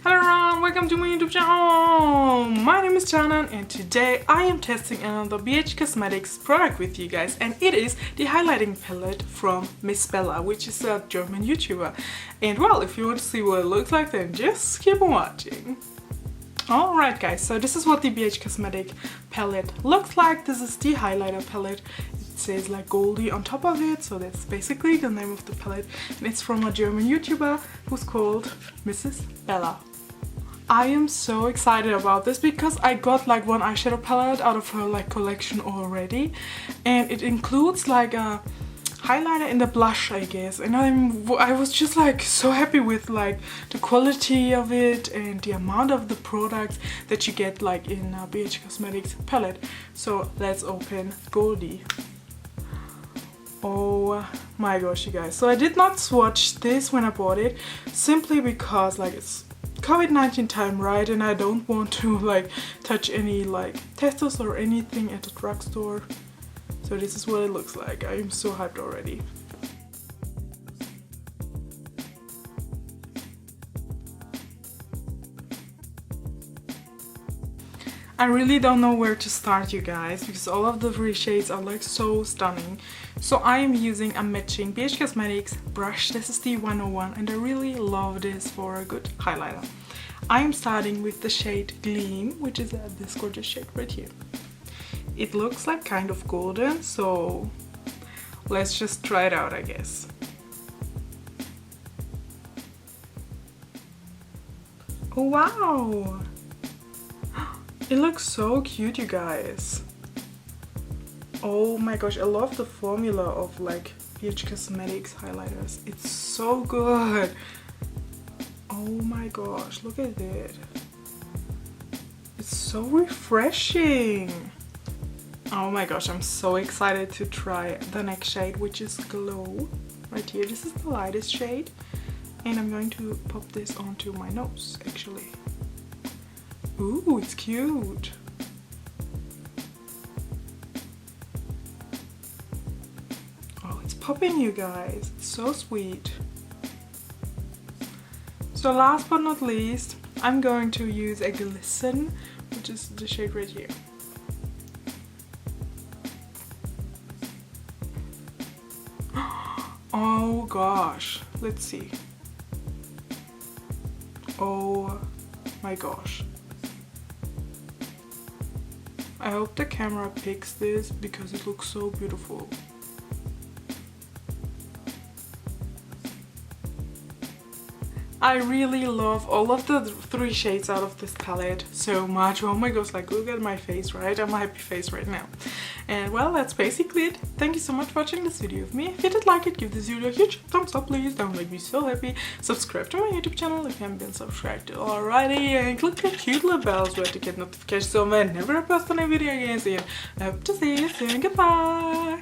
Hello everyone, welcome to my YouTube channel! My name is Canan and today I am testing another BH Cosmetics product with you guys, and it is the highlighting palette from Miss Bella, which is a German YouTuber. And well, if you want to see what it looks like, then just keep on watching. Alright guys, so this is what the BH Cosmetic palette looks like. This is the highlighter palette. It says like Goldie on top of it, so that's basically the name of the palette. And it's from a German YouTuber who's called Mrs. Bella. I am so excited about this because I got like one eyeshadow palette out of her like collection already, and it includes like a highlighter and the blush, I guess, and I was just like so happy with like the quality of it and the amount of the products that you get like in a BH Cosmetics palette. So let's open Goldie. Oh my gosh, you guys, so I did not swatch this when I bought it simply because like it's COVID-19 time, right, and I don't want to like touch any like testers or anything at the drugstore. So this is what it looks like. I am so hyped already. I really don't know where to start, you guys, because all of the three shades are like so stunning. So I am using a matching BH Cosmetics brush. This is the 101 and I really love this for a good highlighter. I am starting with the shade Gleam, which is this gorgeous shade right here. It looks like kind of golden, so let's just try it out, I guess. Oh wow! It looks so cute, you guys. Oh my gosh, I love the formula of like BH Cosmetics highlighters. It's so good. Oh my gosh, look at it. It's so refreshing. Oh my gosh, I'm so excited to try the next shade, which is Glow. Right here, this is the lightest shade. And I'm going to pop this onto my nose, actually. Ooh, it's cute. Oh, it's popping, you guys. It's so sweet. So last but not least, I'm going to use a Glisten, which is the shade right here. Oh gosh, let's see. Oh my gosh. I hope the camera picks this because it looks so beautiful. I really love all of the three shades out of this palette so much. Oh my gosh, like look at my face, right? I'm a happy face right now. And well, that's basically it. Thank you so much for watching this video with me. If you did like it, give this video a huge thumbs up, please. That would make me so happy. Subscribe to my YouTube channel if you haven't been subscribed to already. And click the cute little bell so to get notifications so whenever I post a new video again. And I hope to see you soon. Goodbye!